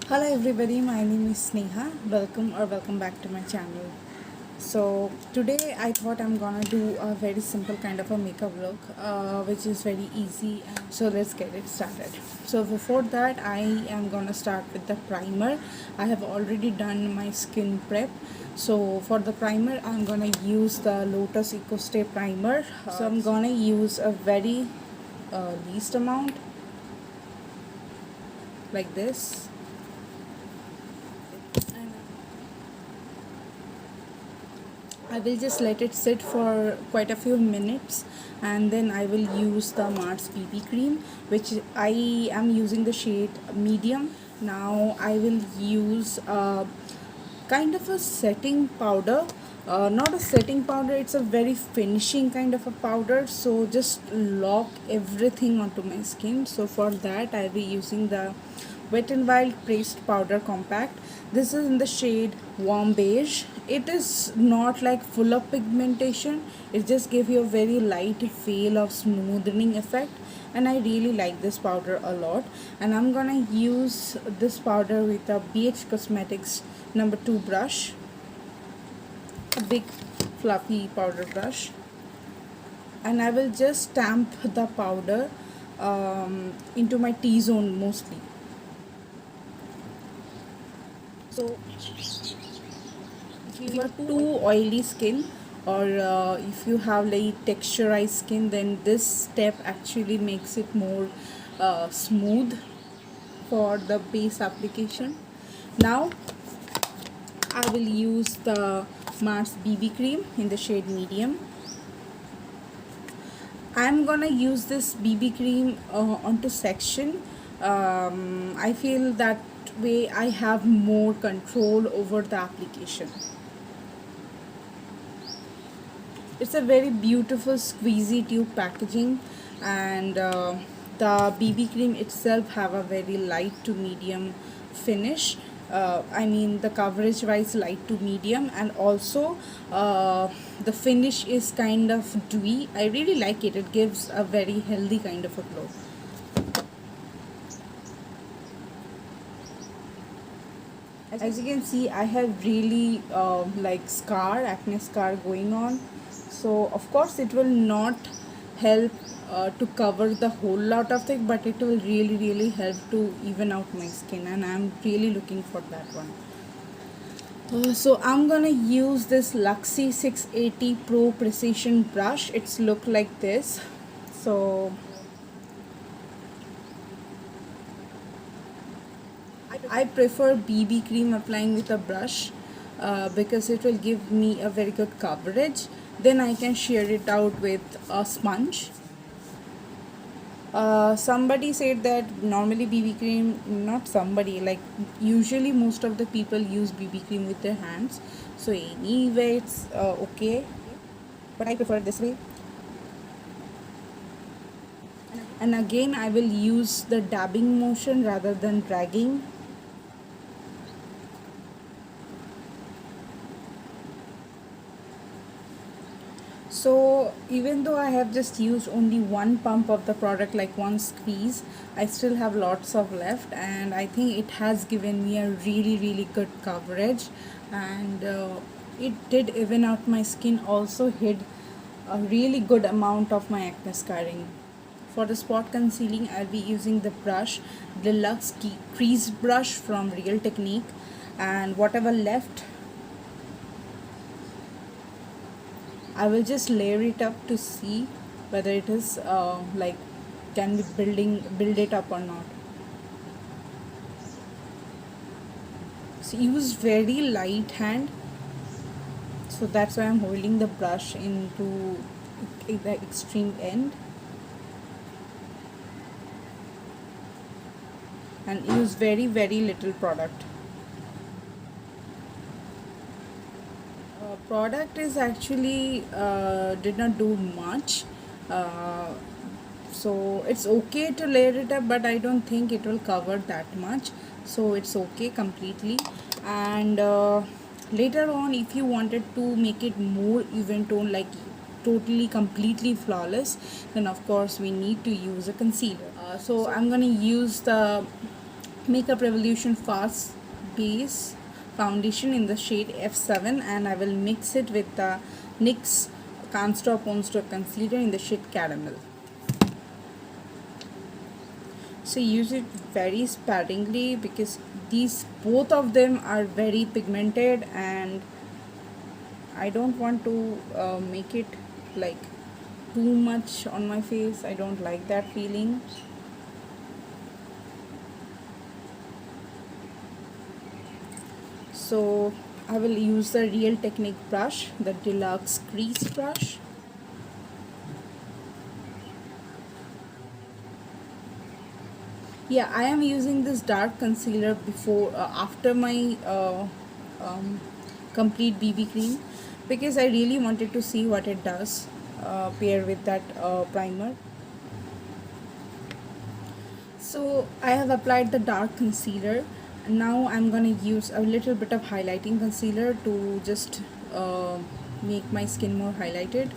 Hello everybody, my name is Sneha. Welcome back to my channel. So today I thought I'm gonna do a very simple kind of a makeup look, which is very easy. So let's get it started. So before that, I am gonna start with the primer. I have already done my skin prep. So for the primer, I'm gonna use the Lotus Eco Stay primer. So I'm gonna use a very least amount like this. And I will just let it sit for quite a few minutes, and then I will use the Mars BB cream, which I am using the shade medium. Now I will use kind of a setting powder, not a setting powder, it's a very finishing kind of a powder, so just lock everything onto my skin. So for that I'll be using the Wet n Wild Pressed Powder Compact. This is in the shade warm beige. It is not like full of pigmentation, it just gives you a very light feel of smoothing effect, and I really like this powder a lot. And I'm gonna use this powder with a BH Cosmetics number 2 brush, a big fluffy powder brush, and I will just stamp the powder into my T-zone mostly. So if you have too oily skin, or if you have like texturized skin, then this step actually makes it more smooth for the base application. Now I will use the Mars BB cream in the shade medium. I'm gonna use this BB cream onto section. I feel that way I have more control over the application. It's a very beautiful squeezy tube packaging, and the BB cream itself have a very light to medium finish. I mean the coverage wise light to medium, and also the finish is kind of dewy. I really like it. It gives a very healthy kind of a glow. As you can see, I have really like acne scar going on. So of course it will not help to cover the whole lot of thing, but it will really help to even out my skin, and I'm really looking for that one. So I'm gonna use this Luxie 680 Pro Precision brush. It's look like this. So I prefer BB cream applying with a brush because it will give me a very good coverage. Then I can shear it out with a sponge. Somebody said that normally BB cream, not somebody, like usually most of the people use BB cream with their hands. So anyway, it's okay, but I prefer this way. And again, I will use the dabbing motion rather than dragging. So even though I have just used only one pump of the product, like one squeeze, I still have lots of left, and I think it has given me a really good coverage, and it did even out my skin, also hid a really good amount of my acne scarring. For the spot concealing, I'll be using the brush, Deluxe Crease Brush from Real Technique, and whatever left I will just layer it up to see whether it is like can be build it up or not. So use very light hand. So that's why I'm holding the brush into the extreme end, and use very little product. Product is actually did not do much, uh, so it's okay to layer it up, but I don't think it will cover that much, so it's okay completely. And later on, if you wanted to make it more even tone, like totally completely flawless, then of course we need to use a concealer. So I'm gonna use the Makeup Revolution Fast Base foundation in the shade F7, and I will mix it with the NYX Can't Stop Won't Stop concealer in the shade Caramel. So use it very sparingly because these both of them are very pigmented, and I don't want to make it like too much on my face. I don't like that feeling. So I will use the Real Technique brush, the Deluxe Crease brush. Yeah, I am using this dark concealer before after my complete BB cream, because I really wanted to see what it does pair with that primer. So I have applied the dark concealer. Now I'm gonna use a little bit of highlighting concealer to just make my skin more highlighted.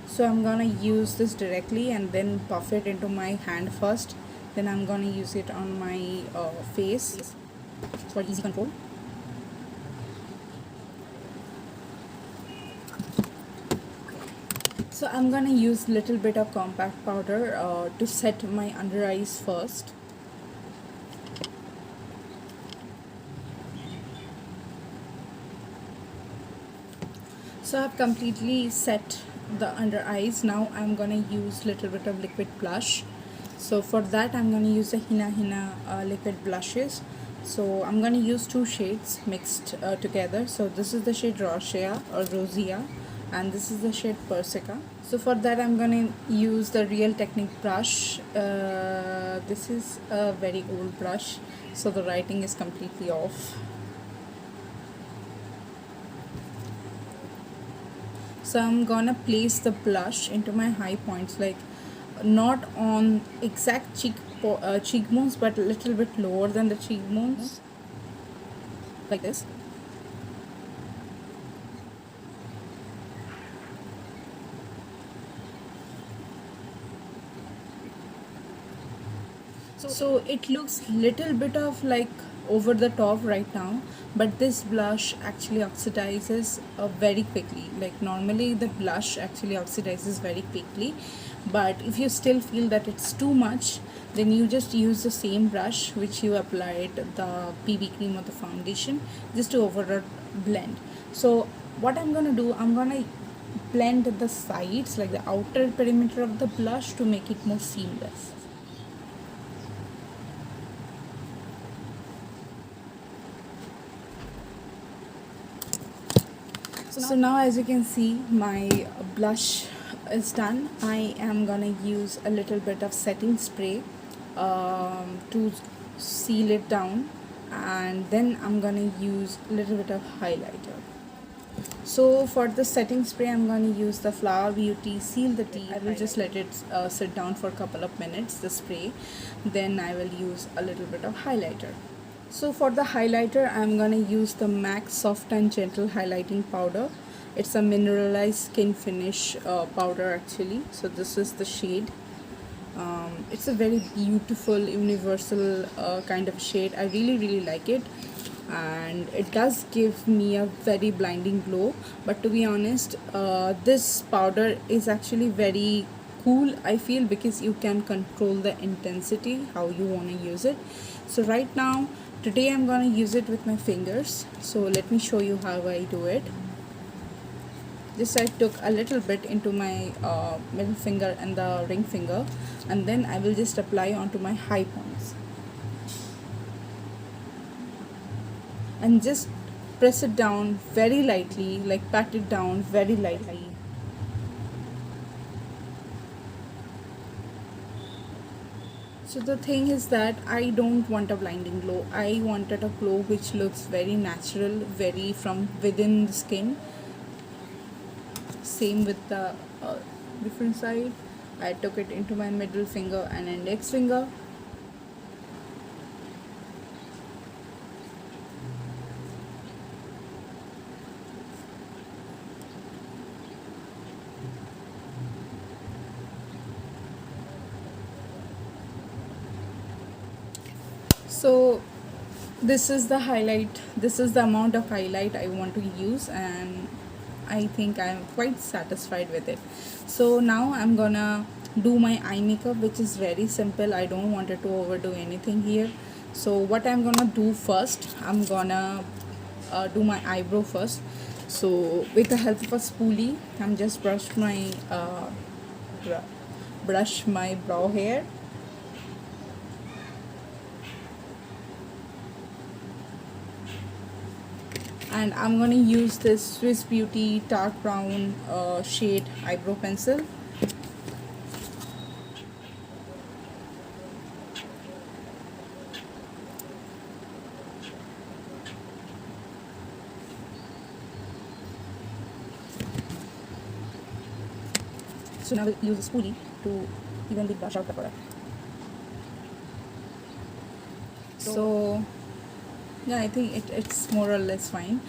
So I'm gonna use this directly and then puff it into my hand first. Then I'm gonna use it on my face for easy control. So I'm gonna use little bit of compact powder to set my under eyes first. So I've completely set the under eyes. Now I'm gonna use little bit of liquid blush. So for that I'm gonna use the Hina liquid blushes. So I'm gonna use two shades mixed together. So this is the shade Rosea, and this is the shade Persica. So for that I'm gonna use the Real Technique brush. This is a very old brush, so the writing is completely off. So I'm gonna place the blush into my high points, like not on exact cheekbones, but a little bit lower than the cheekbones, like this. So it looks little bit of like over the top right now, but this blush actually oxidizes very quickly. Like normally the blush actually oxidizes very quickly, but if you still feel that it's too much, then you just use the same brush which you applied the BB cream or the foundation, just to over blend. So what I'm gonna do, I'm gonna blend the sides, like the outer perimeter of the blush, to make it more seamless. So now as you can see, my blush is done. I am gonna use a little bit of setting spray to seal it down, and then I'm gonna use a little bit of highlighter. So for the setting spray, I'm going to use the Flower Beauty Seal the Tea. I will just let it sit down for a couple of minutes, the spray. Then I will use a little bit of highlighter. So for the highlighter, I'm going to use the MAC Soft and Gentle Highlighting Powder. It's a mineralized skin finish powder actually. So this is the shade. It's a very beautiful universal kind of shade. I really like it, and it does give me a very blinding glow. But to be honest, this powder is actually very cool, I feel, because you can control the intensity how you want to use it. So right now, today I'm going to use it with my fingers. So let me show you how I do it. Just I took a little bit into my middle finger and the ring finger, and then I will just apply onto my high points and just press it down very lightly, like pat it down very lightly. So the thing is that I don't want a blinding glow. I wanted a glow which looks very natural, very from within the skin. Same with the different side. I took it into my middle finger and index finger. So this is the highlight, this is the amount of highlight I want to use, and I think I'm quite satisfied with it. So now I'm gonna do my eye makeup, which is very simple. I don't want it to overdo anything here. So what I'm gonna do first, I'm gonna do my eyebrow first. So with the help of a spoolie, I'm just brush my brow hair. And I'm gonna use this Swiss Beauty dark brown shade eyebrow pencil. So now we'll use a spoolie to evenly brush out the product. So yeah, I think it's more or less fine.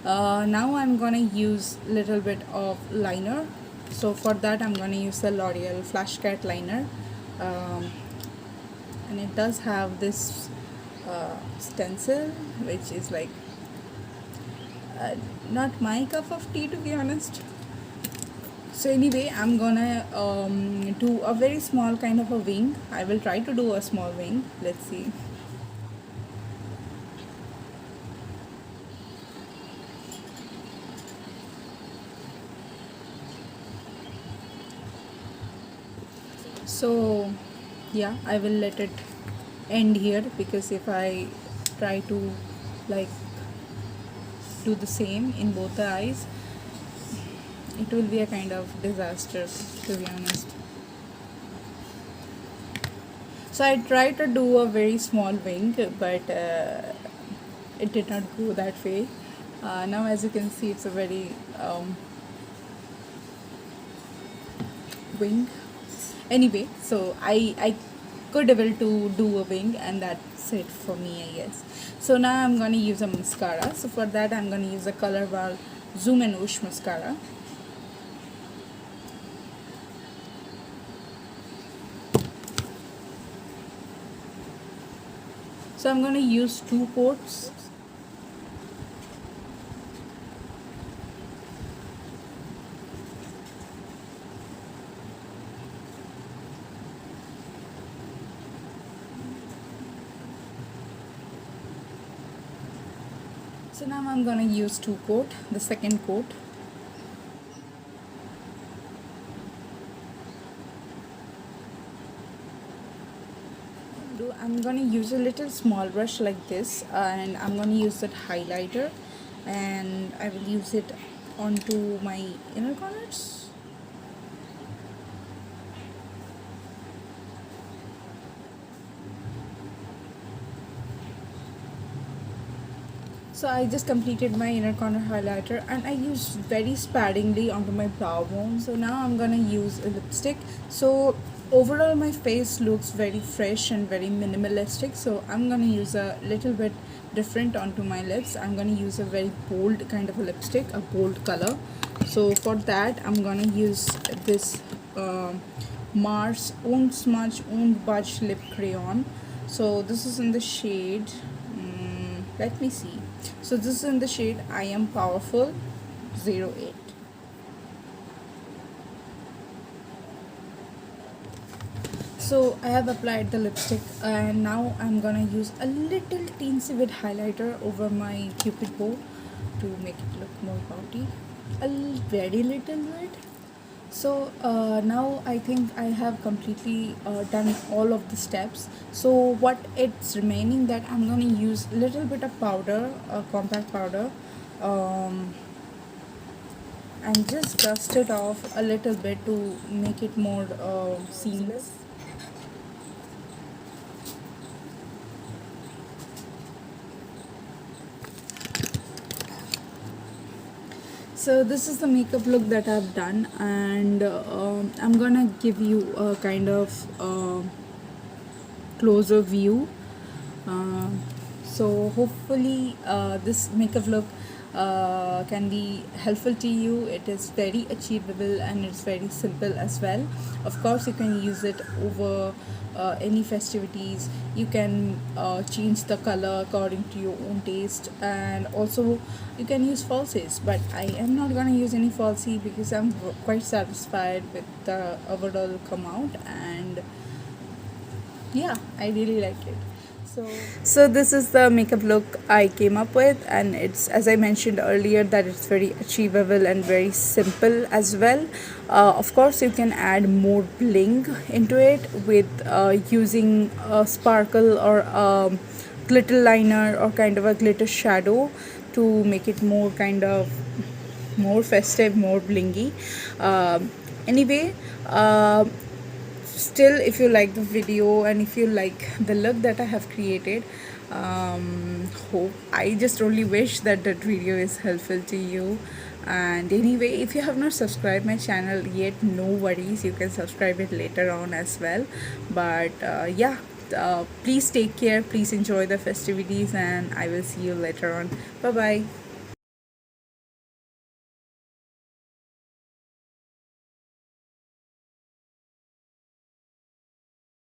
Now I'm gonna use little bit of liner. So for that I'm gonna use the L'Oreal Flash Cat liner, um, and it does have this stencil, which is like not my cup of tea, to be honest. So anyway, I'm gonna do a very small kind of a wing. I will try to do a small wing. Let's see. So yeah, I will let it end here, because if I try to like do the same in both the eyes, it will be a kind of disaster, to be honest. So I tried to do a very small wing, but it did not go that way. Now as you can see, it's a very wing. Anyway, so I could able to do a wing, and that's it for me, I guess. So now I'm gonna use a mascara. So for that I'm gonna use a Color Wow Zoom and Whoosh mascara. So I'm gonna use 2 coats. So now I'm gonna use 2 coat, the second coat. I'm gonna use a little small brush like this, and I'm gonna use that highlighter, and I will use it onto my inner corners. So I just completed my inner corner highlighter, and I used very sparingly onto my brow bone. So now I'm gonna use a lipstick. So overall my face looks very fresh and very minimalistic. So I'm gonna use a little bit different onto my lips. I'm gonna use a very bold kind of a lipstick, a bold color. So for that I'm gonna use this Mars Won't Smudge Won't Budge lip crayon. So this is in the shade, let me see. So this is in the shade I Am Powerful 08. So I have applied the lipstick, and now I'm gonna use a little teensy bit highlighter over my cupid bow to make it look more pouty. Very little bit. So now I think I have completely done all of the steps. So what it's remaining, that I'm going to use a little bit of powder, compact powder, and just dust it off a little bit to make it more seamless. So this is the makeup look that I've done, and I'm gonna give you a kind of closer view. So hopefully this makeup look can be helpful to you. It is very achievable and it's very simple as well. Of course, you can use it over any festivities. You can change the color according to your own taste, and also you can use falsies, but I am not going to use any falsie because I'm quite satisfied with the overall come out, and yeah, I really like it. So this is the makeup look I came up with, and it's, as I mentioned earlier, that it's very achievable and very simple as well. Of course, you can add more bling into it with using a sparkle or a glitter liner or kind of a glitter shadow to make it more kind of more festive, more blingy. Anyway, still, if you like the video and if you like the look that I have created, hope I just only wish that that video is helpful to you. And anyway, if you have not subscribed my channel yet, no worries, you can subscribe it later on as well. But yeah, please take care, please enjoy the festivities, and I will see you later on. Bye bye.